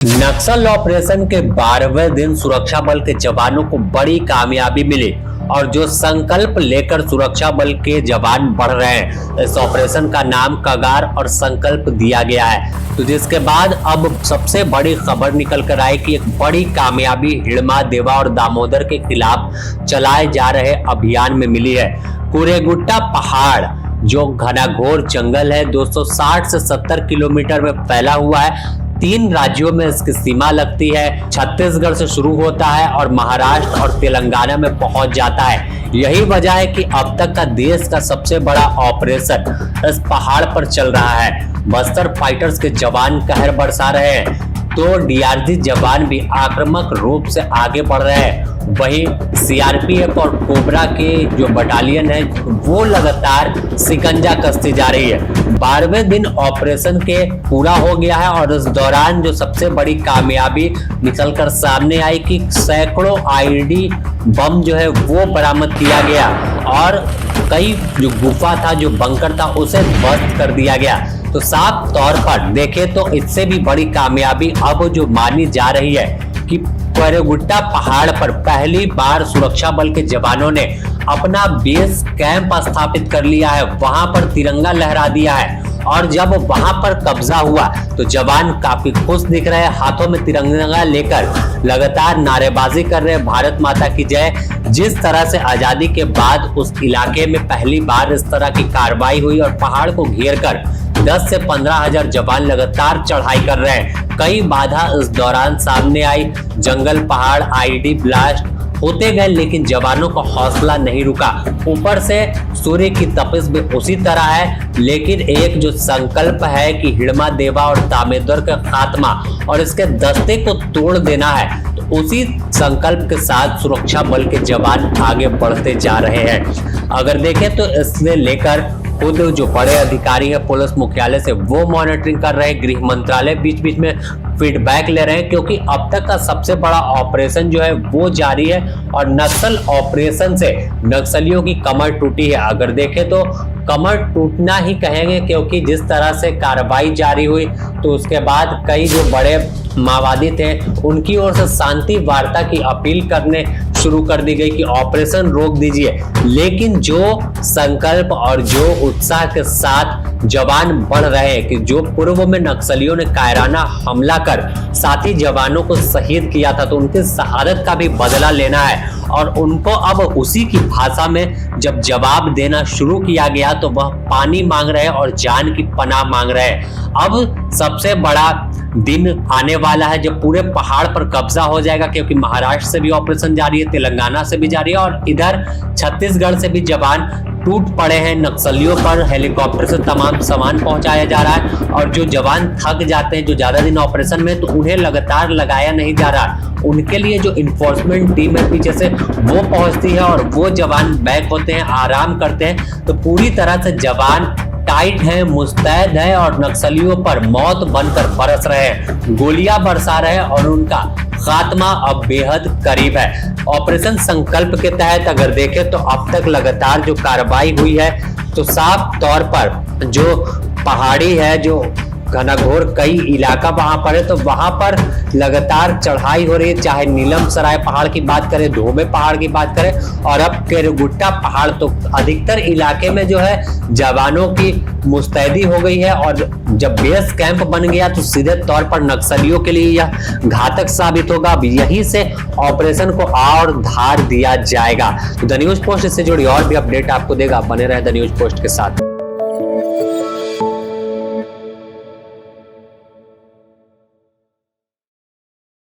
नक्सल operation के 12वें दिन सुरक्षा बल के जवानों को बड़ी कामयाबी मिली और जो संकल्प लेकर सुरक्षा बल के जवान बढ़ रहे हैं, इस ऑपरेशन का नाम कगार और संकल्प दिया गया है। तो जिसके बाद अब सबसे बड़ी खबर निकल कर आई कि एक बड़ी कामयाबी हिड़मा, देवा और दामोदर के खिलाफ चलाए जा रहे अभियान में मिली है। कुरेगुट्टा पहाड़ जो घनाघोर जंगल है, 260 से 70 किलोमीटर में फैला हुआ है। 3 राज्यों में इसकी सीमा लगती है। छत्तीसगढ़ से शुरू होता है और महाराष्ट्र और तेलंगाना में पहुंच जाता है। यही वजह है कि अब तक का देश का सबसे बड़ा ऑपरेशन इस पहाड़ पर चल रहा है। बस्तर फाइटर्स के जवान कहर बरसा रहे हैं तो डीआरजी जवान भी आक्रामक रूप से आगे बढ़ रहे हैं। वहीं सीआरपीएफ और कोबरा के जो बटालियन है वो लगातार शिकंजा कसती जा रही है। 12वें दिन ऑपरेशन के पूरा हो गया है और इस दौरान जो सबसे बड़ी कामयाबी निकलकर सामने आई कि सैकड़ों आईईडी बम जो है वो बरामद किया गया और कई जो गुफा था, जो बंकर था, उसे ध्वस्त कर दिया गया। तो साफ तौर पर देखें तो इससे भी बड़ी कामयाबी अब जो मानी जा रही है कि कुरेगुट्टा पहाड़ पर पहली बार सुरक्षा बल के जवानों ने अपना बेस कैंप स्थापित कर लिया है। वहां पर तिरंगा लहरा दिया है और जब वहां पर कब्जा हुआ तो जवान काफी खुश दिख रहे हैं, हाथों में तिरंगा लेकर लगातार नारेबाजी कर रहे हैं, भारत माता की जय। जिस तरह से आजादी के बाद उस इलाके में पहली बार इस तरह की कार्रवाई हुई और पहाड़ को घेरकर 10 से 15 हजार जवान लगातार चढ़ाई कर रहे हैं। कई बाधा इस दौरान सामने आई, जंगल, पहाड़, आईईडी ब्लास्ट होते गए, लेकिन जवानों का हौसला नहीं रुका। ऊपर से सूर्य की तपिश भी उसी तरह है, लेकिन एक जो संकल्प है कि हिड़मा, देवा और दामोदर का खात्मा और इसके दस्ते को तोड़ देना है, तो उसी संकल्प के साथ सुरक्षा बल के जवान आगे बढ़ते जा रहे हैं। अगर देखें तो इससे लेकर खुद जो बड़े अधिकारी है पुलिस मुख्यालय से वो मॉनिटरिंग कर रहे हैं, गृह मंत्रालय बीच बीच में फीडबैक ले रहे हैं, क्योंकि अब तक का सबसे बड़ा ऑपरेशन जो है वो जारी है और नक्सल ऑपरेशन से नक्सलियों की कमर टूटी है। अगर देखें तो कमर टूटना ही कहेंगे, क्योंकि जिस तरह से कार्रवाई जारी हुई तो उसके बाद कई जो बड़े माओवादी थे उनकी ओर से शांति वार्ता की अपील करने शुरू कर दी गई कि ऑपरेशन रोक दीजिए। लेकिन जो संकल्प और जो उत्साह के साथ जवान बढ़ रहे हैं कि जो पूर्व में नक्सलियों ने कायराना हमला कर साथी जवानों को शहीद किया था, तो उनकी शहादत का भी बदला लेना है और उनको अब उसी की भाषा में जब जवाब देना शुरू किया गया तो वह पानी मांग रहे हैं और जान की पनाह मांग रहे हैं। अब सबसे बड़ा दिन आने वाला है जब पूरे पहाड़ पर कब्जा हो जाएगा, क्योंकि महाराष्ट्र से भी ऑपरेशन जारी है, तेलंगाना से भी जारी है और इधर छत्तीसगढ़ से भी जवान टूट पड़े हैं। नक्सलियों पर हेलीकॉप्टर से तमाम सामान पहुंचाया जा रहा है और जो जवान थक जाते हैं जो ज्यादा दिन ऑपरेशन में, तो उन्हें लगातार लगाया नहीं जा रहा। उनके लिए जो इन्फोर्समेंट टीम है पीछे से वो पहुंचती है और वो जवान बैक होते हैं, आराम करते हैं। तो पूरी तरह से जवान टाइट है, मुस्तैद है और नक्सलियों पर मौत बनकर बरस रहे हैं, गोलियां बरसा रहे हैं और उनका खात्मा अब बेहद करीब है। ऑपरेशन संकल्प के तहत अगर देखें तो अब तक लगातार जो कार्रवाई हुई है तो साफ तौर पर जो पहाड़ी है, जो घनाघोर कई इलाका वहां पर है, तो वहां पर लगातार चढ़ाई हो रही है। चाहे नीलम सराय पहाड़ की बात करें, धोबे पहाड़ की बात करें और अब कुरेगुट्टा पहाड़, तो अधिकतर इलाके में जो है जवानों की मुस्तैदी हो गई है और जब बेस कैंप बन गया तो सीधे तौर पर नक्सलियों के लिए यह घातक साबित होगा। अब यहीं से ऑपरेशन को और धार दिया जाएगा। तो द न्यूज पोस्ट इससे जुड़ी और भी अपडेट आपको देगा। बने रहे द न्यूज पोस्ट के साथ।